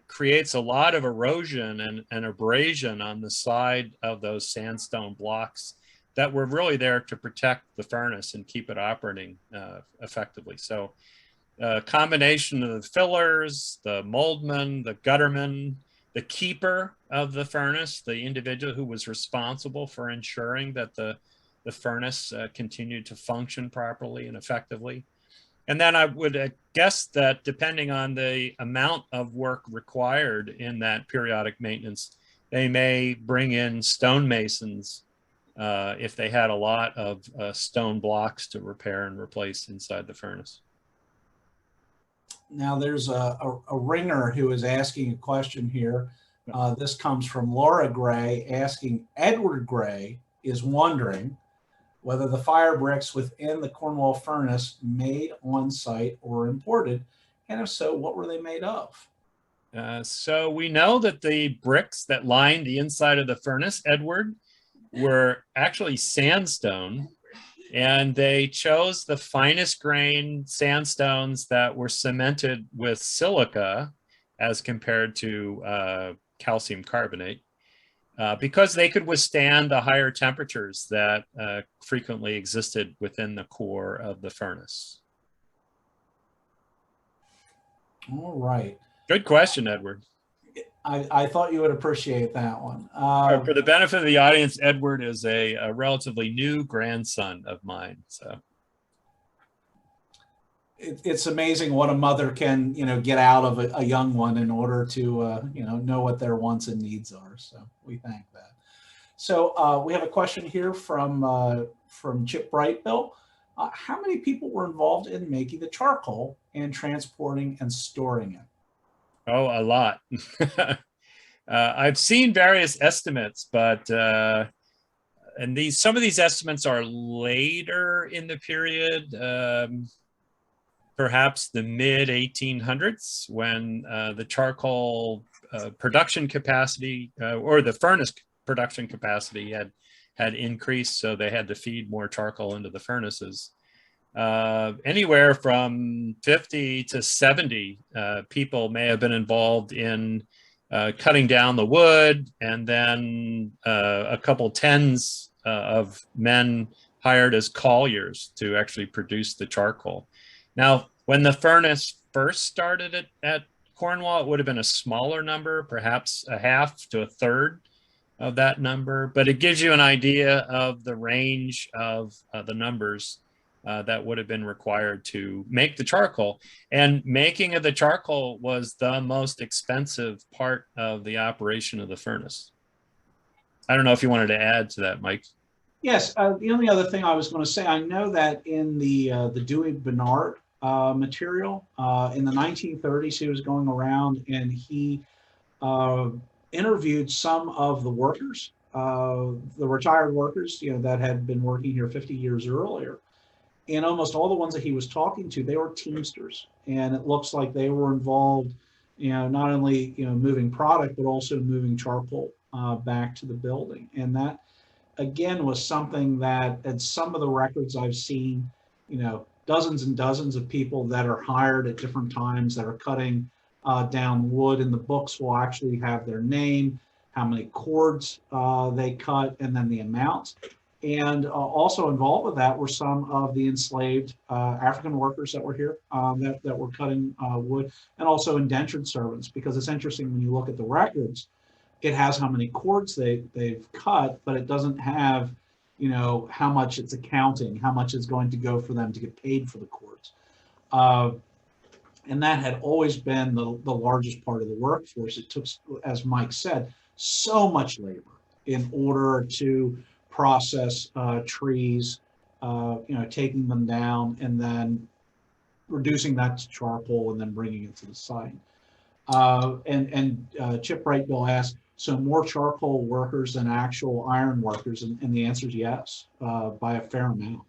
creates a lot of erosion and abrasion on the side of those sandstone blocks that were really there to protect the furnace and keep it operating effectively. So a combination of the fillers, the moldman, the gutterman, the keeper of the furnace, the individual who was responsible for ensuring that the furnace continued to function properly and effectively. And then I would guess that depending on the amount of work required in that periodic maintenance, they may bring in stonemasons if they had a lot of stone blocks to repair and replace inside the furnace. Now there's a ringer who is asking a question here. This comes from Laura Gray asking, Edward Gray is wondering whether the fire bricks within the Cornwall furnace made on site or imported, and if so, what were they made of? So we know that the bricks that lined the inside of the furnace, Edward, were actually sandstone, and they chose the finest grain sandstones that were cemented with silica as compared to calcium carbonate. Because they could withstand the higher temperatures that frequently existed within the core of the furnace. All right. Good question, Edward. I thought you would appreciate that one. For the benefit of the audience, Edward is a relatively new grandson of mine. So it's amazing what a mother can, get out of a young one in order to, know what their wants and needs are. So we thank that. So we have a question here from Chip Brightbill. How many people were involved in making the charcoal and transporting and storing it? Oh, a lot. I've seen various estimates, but and some of these estimates are later in the period. Perhaps the mid 1800s, when the charcoal production capacity or the furnace production capacity had increased, so they had to feed more charcoal into the furnaces. Anywhere from 50 to 70 people may have been involved in cutting down the wood, and then a couple tens of men hired as colliers to actually produce the charcoal. Now, when the furnace first started at Cornwall, it would have been a smaller number, perhaps a half to a third of that number, but it gives you an idea of the range of the numbers that would have been required to make the charcoal. And making of the charcoal was the most expensive part of the operation of the furnace. I don't know if you wanted to add to that, Mike. Yes, the only other thing I was going to say, I know that in the Dewey Bernard material in the 1930s, he was going around and he interviewed some of the workers, the retired workers, that had been working here 50 years earlier. And almost all the ones that he was talking to, they were Teamsters. And it looks like they were involved, not only, moving product, but also moving charcoal back to the building. And that, again, was something that, at some of the records I've seen, dozens and dozens of people that are hired at different times that are cutting down wood, and the books will actually have their name, how many cords they cut, and then the amount. And also involved with that were some of the enslaved African workers that were here that were cutting wood, and also indentured servants, because it's interesting when you look at the records, it has how many cords they've cut, but it doesn't have, how much it's accounting, how much is going to go for them to get paid for the cords. And that had always been the largest part of the workforce. It took, as Mike said, so much labor in order to process trees, taking them down and then reducing that to charcoal and then bringing it to the site. And Chip Brightbill asked, so more charcoal workers than actual iron workers? And the answer is yes, by a fair amount.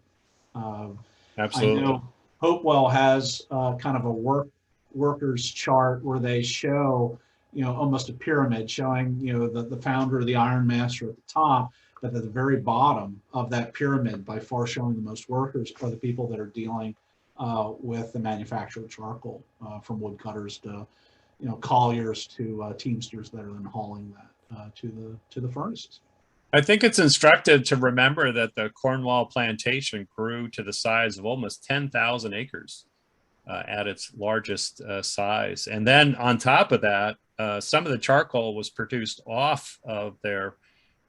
Absolutely. I know Hopewell has kind of a workers chart where they show, almost a pyramid showing, the founder of the iron master at the top, but at the very bottom of that pyramid, by far showing the most workers, are the people that are dealing with the manufacture of charcoal, from woodcutters to, colliers to teamsters that are then hauling that to the furnaces. I think it's instructive to remember that the Cornwall plantation grew to the size of almost 10,000 acres at its largest size. And then on top of that, some of the charcoal was produced off of their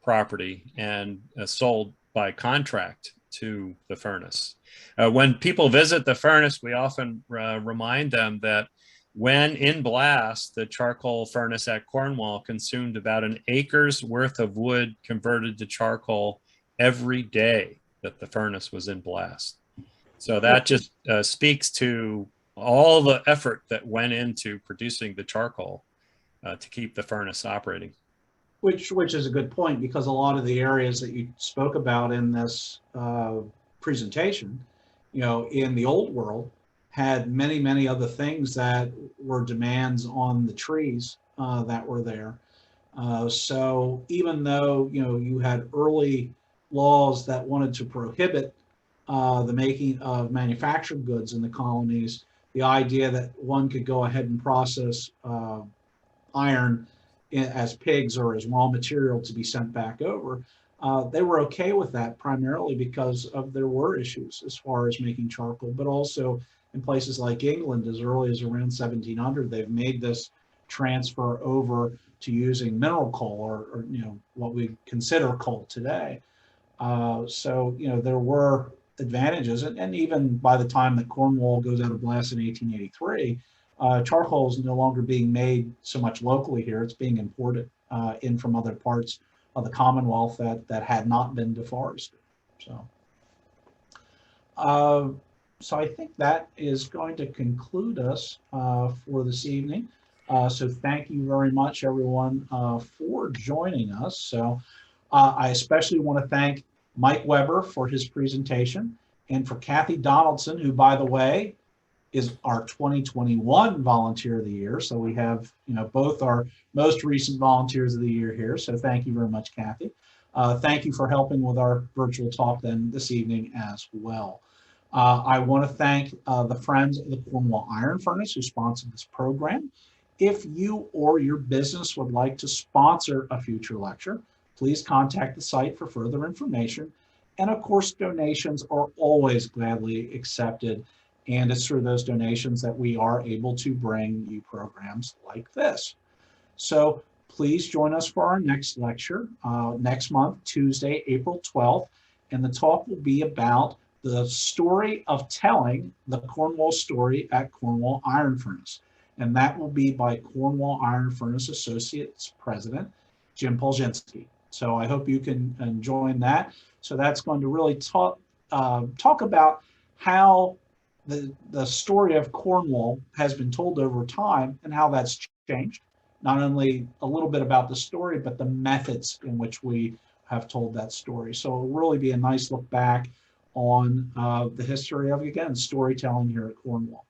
property and sold by contract to the furnace. When people visit the furnace, we often remind them that when in blast, the charcoal furnace at Cornwall consumed about an acre's worth of wood converted to charcoal every day that the furnace was in blast. So that just speaks to all the effort that went into producing the charcoal to keep the furnace operating. Which is a good point, because a lot of the areas that you spoke about in this presentation, in the old world, had many, many other things that were demands on the trees that were there. So even though, you had early laws that wanted to prohibit the making of manufactured goods in the colonies, the idea that one could go ahead and process iron as pigs or as raw material to be sent back over, they were okay with that, primarily because there were issues as far as making charcoal, but also in places like England, as early as around 1700, they've made this transfer over to using mineral coal, or what we consider coal today. So there were advantages, and even by the time that Cornwall goes out of blast in 1883, charcoal is no longer being made so much locally here; it's being imported in from other parts of the Commonwealth that had not been deforested. So I think that is going to conclude us for this evening. So thank you very much, everyone, for joining us. So I especially want to thank Mike Weber for his presentation, and for Kathy Donaldson, who, by the way, is our 2021 Volunteer of the Year. So we have, both our most recent Volunteers of the Year here. So thank you very much, Kathy. Thank you for helping with our virtual talk then this evening as well. I want to thank the friends of the Cornwall Iron Furnace who sponsored this program. If you or your business would like to sponsor a future lecture, please contact the site for further information. And of course, donations are always gladly accepted. And it's through those donations that we are able to bring you programs like this. So please join us for our next lecture next month, Tuesday, April 12th. And the talk will be about the story of telling the Cornwall story at Cornwall Iron Furnace. And that will be by Cornwall Iron Furnace Associates President, Jim Polzinski. So I hope you can join that. So that's going to really talk about how the story of Cornwall has been told over time and how that's changed. Not only a little bit about the story, but the methods in which we have told that story. So it'll really be a nice look back on the history of, again, storytelling here at Cornwall.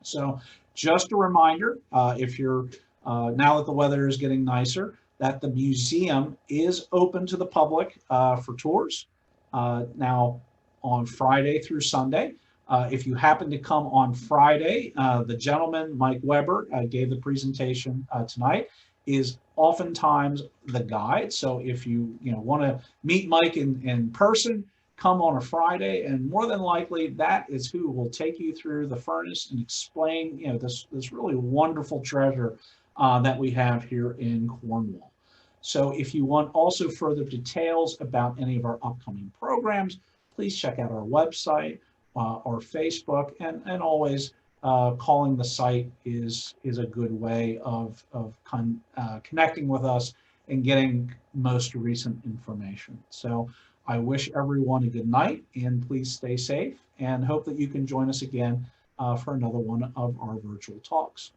So just a reminder, if you're, now that the weather is getting nicer, that the museum is open to the public for tours now on Friday through Sunday. If you happen to come on Friday, the gentleman, Mike Weber, gave the presentation tonight, is oftentimes the guide. So if you want to meet Mike in person, come on a Friday, and more than likely that is who will take you through the furnace and explain this really wonderful treasure that we have here in Cornwall. So if you want also further details about any of our upcoming programs, please check out our website or Facebook, and always calling the site is a good way of connecting with us and getting most recent information. So I wish everyone a good night, and please stay safe, and hope that you can join us again for another one of our virtual talks.